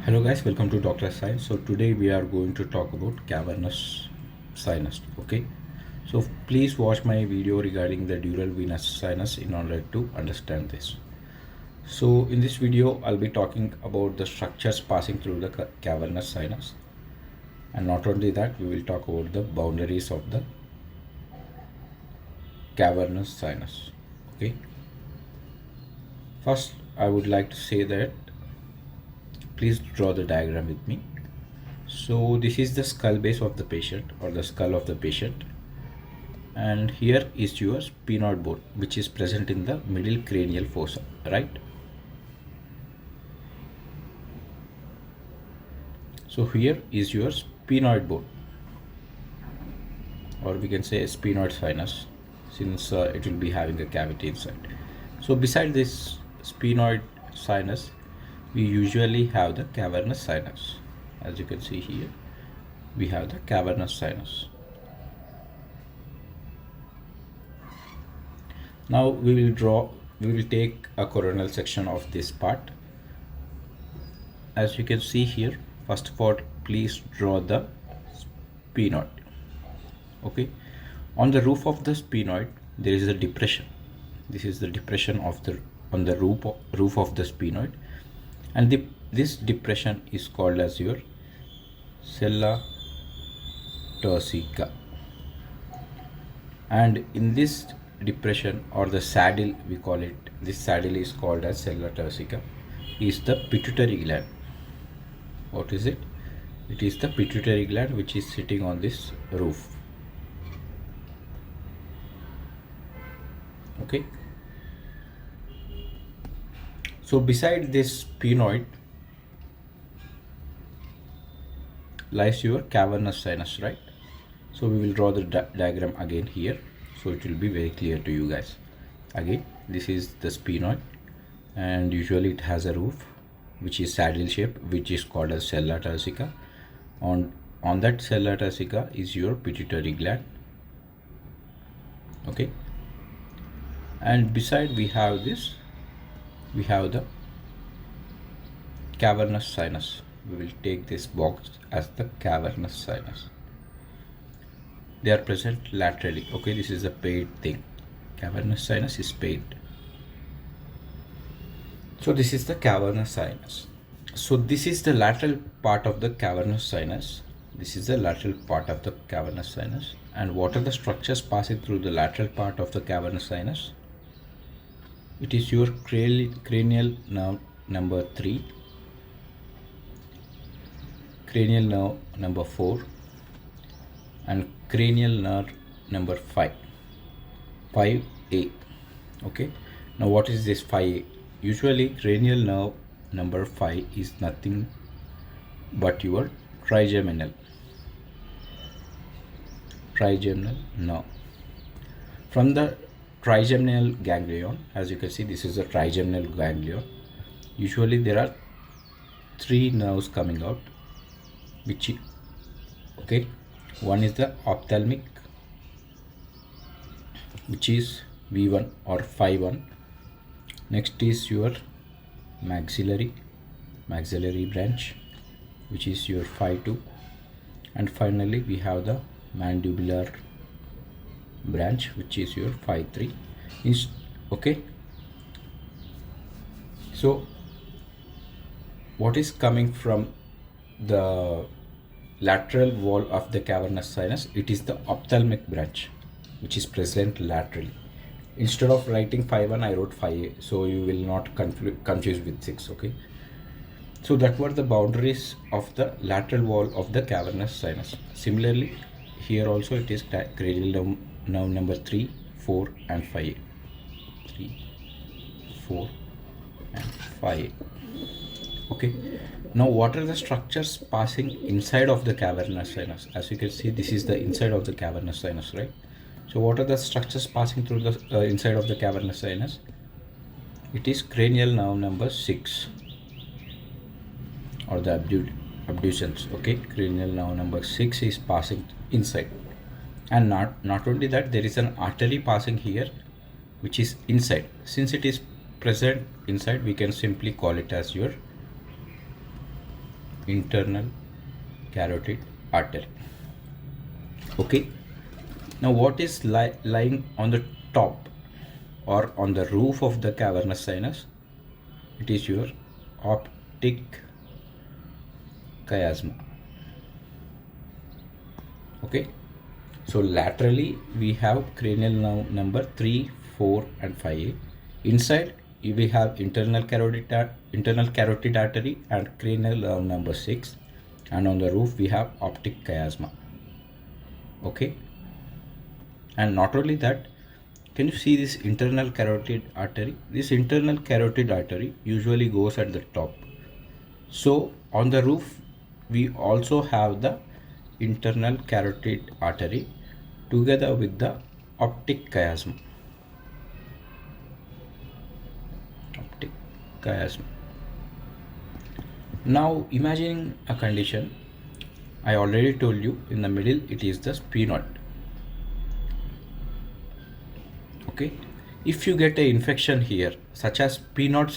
Hello guys, welcome to Dr. Science. So today we are going to talk about cavernous sinus. Okay, so please watch my video regarding the dural venous sinus in order to understand this. So in this video I'll be talking about the structures passing through the cavernous sinus, and not only that, we will talk about the boundaries of the cavernous sinus. Okay, first I would like to say that please draw the diagram with me. So this is the skull base of the patient, or the skull of the patient, and here is your sphenoid bone, which is present in the middle cranial fossa, right? So here is your sphenoid bone, or we can say sphenoid sinus, since it will be having a cavity inside. So beside this sphenoid sinus, we usually have the cavernous sinus. As you can see here, we have the cavernous sinus. Now we will take a coronal section of this part. As you can see here, first of all, please draw the sphenoid. Okay, on the roof of the sphenoid there is a depression. This is the depression of the on the roof of the sphenoid, and this depression is called as your sella turcica. And in this depression, or the saddle, we call it, this saddle is called as sella turcica, is the pituitary gland. What is it? It is the pituitary gland which is sitting on this roof. Okay, so beside this sphenoid lies your cavernous sinus, right? So we will draw the diagram again here, so it will be very clear to you guys. Again, this is the sphenoid, and usually it has a roof which is saddle shape, which is called as sella turcica. On that sella turcica is your pituitary gland. Okay, and beside we have the cavernous sinus. We will take this box as the cavernous sinus. They are present laterally. Okay, this is a paid thing. Cavernous sinus is paid. So this is the cavernous sinus. So this is the lateral part of the cavernous sinus. This is the lateral part of the cavernous sinus. And what are the structures passing through the lateral part of the cavernous sinus? It is your cranial nerve number 3, cranial nerve number 4, and cranial nerve number 5, 5A. Okay, now what is this 5A? Usually cranial nerve number 5 is nothing but your trigeminal nerve. From the trigeminal ganglion, as you can see, this is a trigeminal ganglion. Usually there are 3 nerves coming out, which, okay, one is the ophthalmic, which is V1 or 5-1. Next is your maxillary branch, which is your 5-2, and finally we have the mandibular branch, which is your 5-3. Okay, so what is coming from the lateral wall of the cavernous sinus? It is the ophthalmic branch, which is present laterally. Instead of writing 5-1, I wrote 5A, so you will not confuse with 6. Okay, so that were the boundaries of the lateral wall of the cavernous sinus. Similarly, here also it is cranial nerve number 3, 4 and 5A. 3, 4 and 5A. Okay, now what are the structures passing inside of the cavernous sinus? As you can see, this is the inside of the cavernous sinus, right? So what are the structures passing through the inside of the cavernous sinus? It is cranial nerve number 6, or the abducens. Okay, cranial nerve number 6 is passing inside. And not only that, there is an artery passing here, which is inside. Since it is present inside, we can simply call it as your internal carotid artery. Okay, now what is lying on the top or on the roof of the cavernous sinus? It is your optic chiasma. Okay, so laterally we have cranial nerve number 3, 4 and 5. Inside we have internal carotid artery and cranial nerve number 6, and on the roof we have optic chiasma. Okay, and not only that, can you see this internal carotid artery? This internal carotid artery usually goes at the top. So on the roof we also have the internal carotid artery together with the optic chiasma. Optic chiasma. Now imagining a condition, I already told you in the middle it is the sphenoid. Okay, if you get an infection here such as sphenoid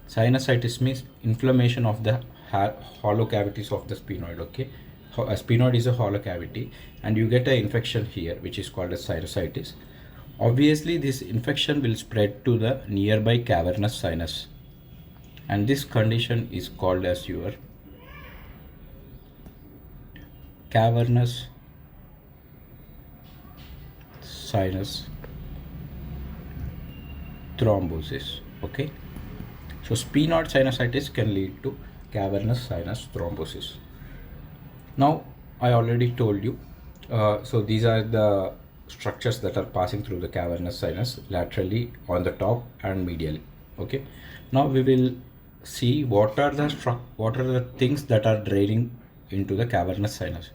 sinusitis means inflammation of the hollow cavities of the sphenoid. Okay, a sphenoid is a hollow cavity and you get an infection here which is called as sinusitis. Obviously this infection will spread to the nearby cavernous sinus, and this condition is called as your cavernous sinus thrombosis. Okay, so sphenoid sinusitis can lead to cavernous sinus thrombosis. Now I already told you, so these are the structures that are passing through the cavernous sinus laterally, on the top and medially. Okay, now we will see what are the things that are draining into the cavernous sinus.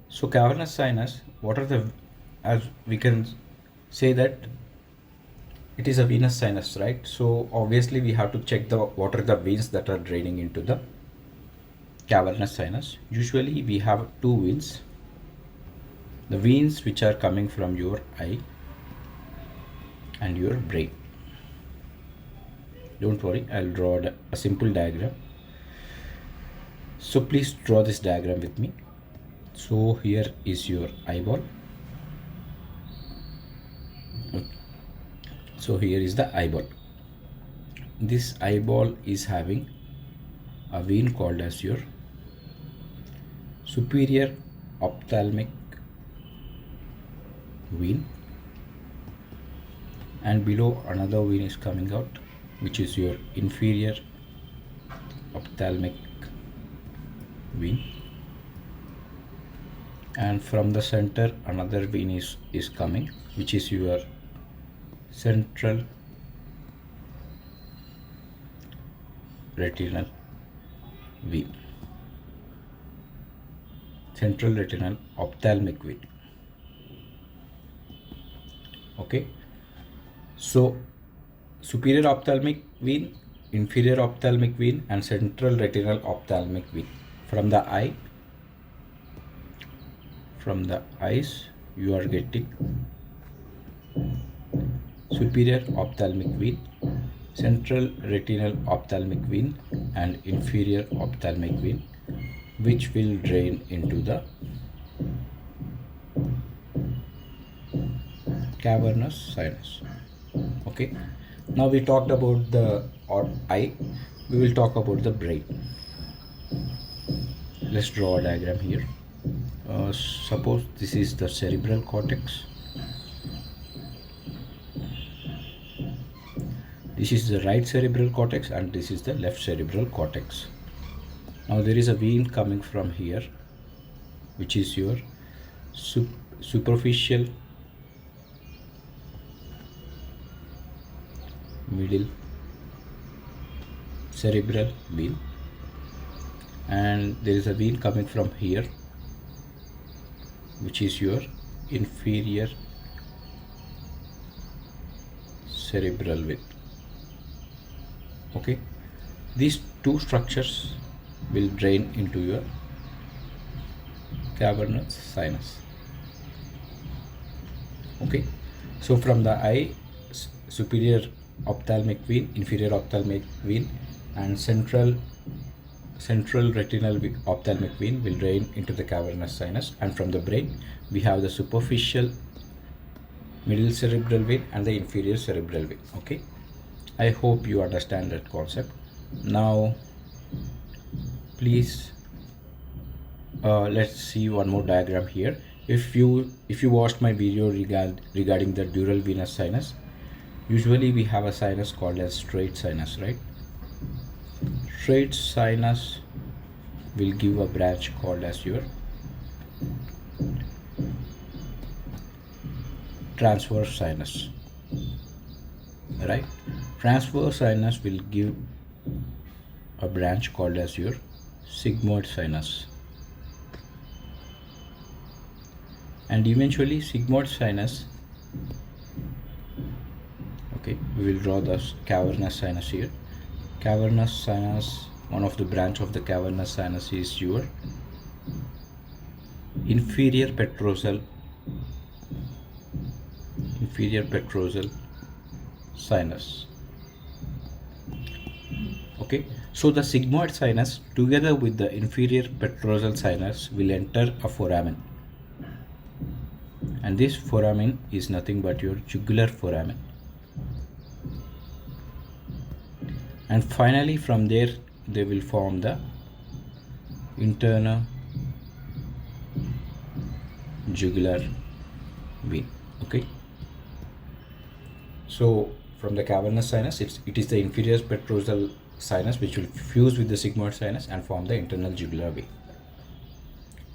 So cavernous sinus, what are the, as we can say that it is a venous sinus, right? So obviously we have to check what are the veins that are draining into the cavernous sinus. Usually we have two veins, the veins which are coming from your eye and your brain. Don't worry, I'll draw a simple diagram. So please draw this diagram with me. So here is your eyeball. So here is the eyeball. This eyeball is having a vein called as your superior ophthalmic vein, and below another vein is coming out which is your inferior ophthalmic vein, and from the center another vein is coming which is your central retinal vein, central retinal ophthalmic vein. Okay, so superior ophthalmic vein, inferior ophthalmic vein and central retinal ophthalmic vein. From the eyes you are getting superior ophthalmic vein, central retinal ophthalmic vein and inferior ophthalmic vein, which will drain into the cavernous sinus. Okay, now we talked about the eye, we will talk about the brain. Let's draw a diagram here. Suppose this is the cerebral cortex, this is the right cerebral cortex and this is the left cerebral cortex. Now there is a vein coming from here which is your superficial middle cerebral vein, and there is a vein coming from here which is your inferior cerebral vein. Okay, these two structures will drain into your cavernous sinus. Okay, so from the eye, superior ophthalmic vein, inferior ophthalmic vein and central central retinal ophthalmic vein will drain into the cavernous sinus, and from the brain we have the superficial middle cerebral vein and the inferior cerebral vein. Okay, I hope you understand that concept. Now please let's see one more diagram here. If you watched my video regarding the dural venous sinus, usually we have a sinus called as straight sinus, right? Straight sinus will give a branch called as your transverse sinus, right? Transverse sinus will give a branch called as your sigmoid sinus, and eventually sigmoid sinus, okay, we will draw the cavernous sinus here. Cavernous sinus, one of the branch of the cavernous sinus is your inferior petrosal sinus. Okay, so the sigmoid sinus together with the inferior petrosal sinus will enter a foramen, and this foramen is nothing but your jugular foramen, and finally from there they will form the internal jugular vein. Okay, so from the cavernous sinus, it is the inferior petrosal sinus which will fuse with the sigmoid sinus and form the internal jugular vein.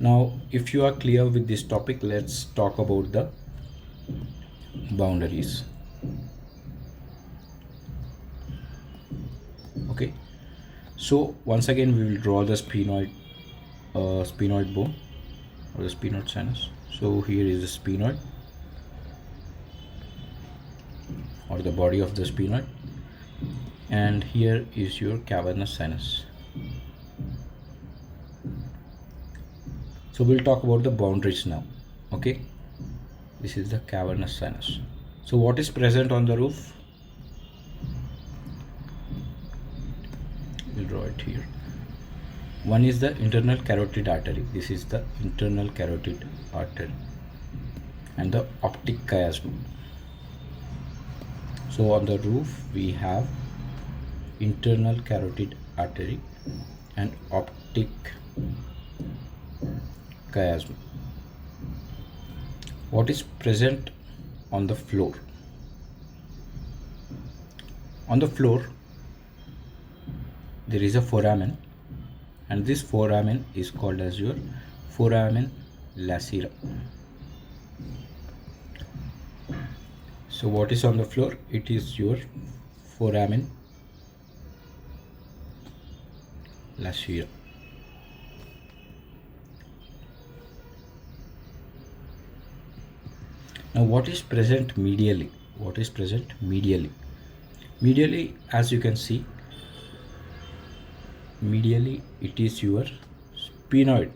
Now if you are clear with this topic, let's talk about the boundaries. Okay, so once again we will draw the sphenoid bone or the sphenoid sinus. So here is the sphenoid or the body of the sphenoid, and here is your cavernous sinus. So we'll talk about the boundaries now. Okay, this is the cavernous sinus. So what is present on the roof? We'll draw it here. One is the internal carotid artery. This is the internal carotid artery and the optic chiasm. So on the roof we have internal carotid artery and optic chiasm. What is present on the floor? On the floor there is a foramen, and this foramen is called as your foramen lacera. So what is on the floor? It is your foramen lacera. Now what is present medially? What is present medially? Medially, as you can see, medially it is your sphenoid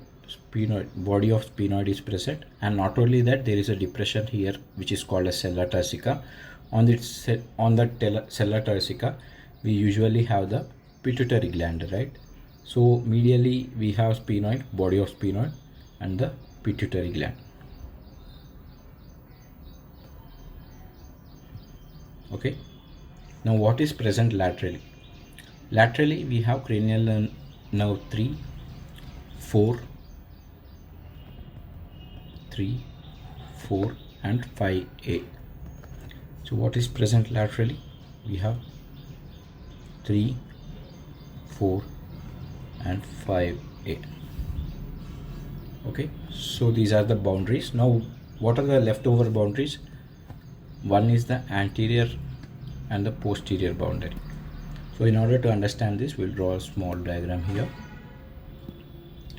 body of sphenoid is present, and not only that, there is a depression here which is called as sella turcica. On the sella turcica we usually have the pituitary gland, right? So medially we have sphenoid, body of sphenoid, and the pituitary gland. Okay, now what is present laterally? Laterally we have cranial nerve 3, 4, and 5A. So what is present laterally? We have 3, 4 and 5A. Okay, so these are the boundaries. Now what are the leftover boundaries? One is the anterior and the posterior boundary. So in order to understand this, we'll draw a small diagram here.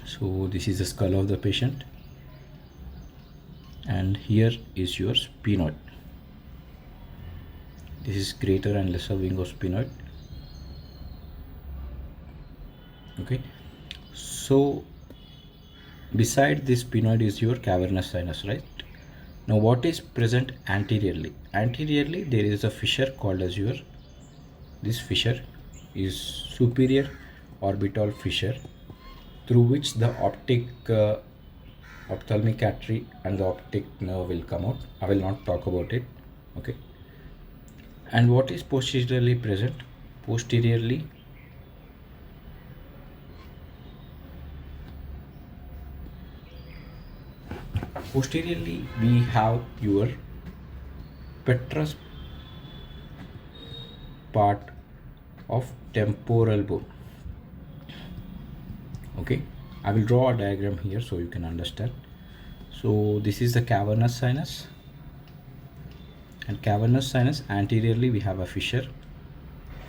So this is the skull of the patient, and here is your sphenoid. This is greater and lesser wing of sphenoid. Okay, so beside this sphenoid is your cavernous sinus, right? Now what is present anteriorly? Anteriorly there is a fissure called as your, this fissure is superior orbital fissure through which the ophthalmic artery and the optic nerve will come out. I will not talk about it. Okay. And what is posteriorly present? Posteriorly, we have your petrous part of temporal bone. Okay, I will draw a diagram here so you can understand. So this is the cavernous sinus, and cavernous sinus anteriorly we have a fissure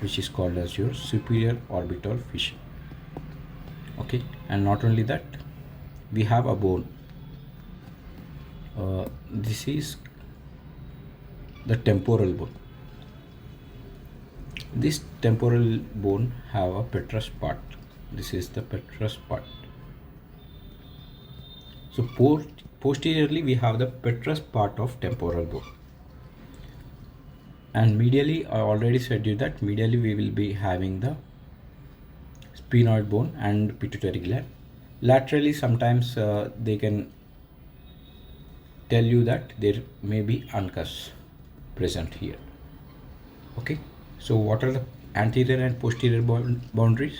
which is called as your superior orbital fissure. Okay, and not only that, we have a bone. This is the temporal bone. This temporal bone have a petrous part. This is the petrous part. So posteriorly we have the petrous part of temporal bone. And medially, I already said you that medially we will be having the sphenoid bone and pituitary gland. Laterally sometimes they can tell you that there may be uncus present here. Okay, so what are the anterior and posterior boundaries?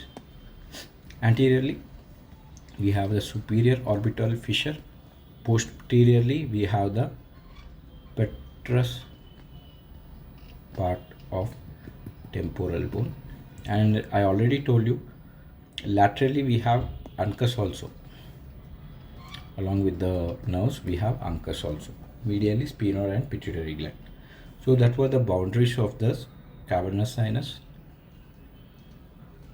Anteriorly we have the superior orbital fissure. Posteriorly we have the petrous part of temporal bone, and I already told you laterally we have uncus also. Along with the nerves we have uncus also. Medially sphenoid and pituitary gland. So that were the boundaries of the cavernous sinus.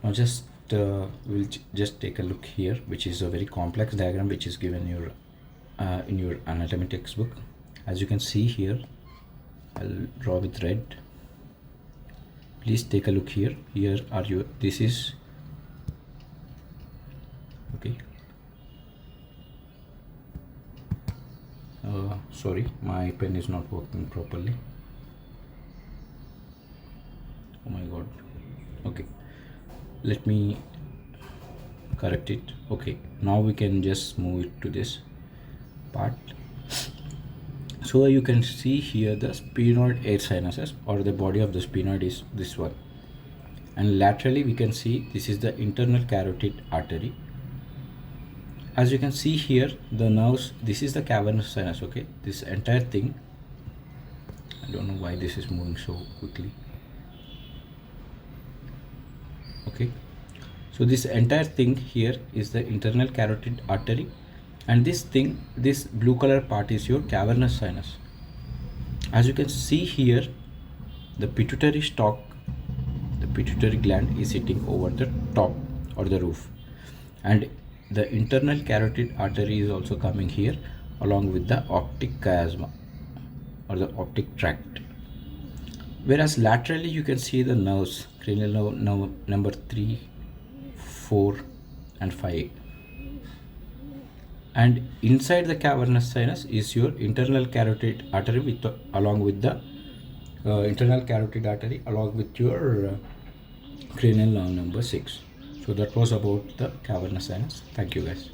Now just we'll just take a look here, which is a very complex diagram which is given your in your anatomy textbook. As you can see here, I'll draw with red. Please take a look here. Here are your, this is, okay, sorry, my pen is not working properly. Oh my god. Okay, let me correct it. Okay, now we can just move it to this part. So you can see here the sphenoid air sinuses, or the body of the sphenoid is this one, and laterally we can see this is the internal carotid artery. As you can see here, the nerves, this is the cavernous sinus. Okay, this entire thing, I don't know why this is moving so quickly. Okay, so this entire thing here is the internal carotid artery, and this thing, this blue color part is your cavernous sinus. As you can see here, the pituitary stalk, the pituitary gland is sitting over the top or the roof, and the internal carotid artery is also coming here along with the optic chiasma or the optic tract. Whereas laterally you can see the nerves, cranial nerve number 3, 4 and 5. And inside the cavernous sinus is your internal carotid artery with along with the internal carotid artery along with your cranial nerve number 6. So that was about the cavernous sinus. Thank you guys.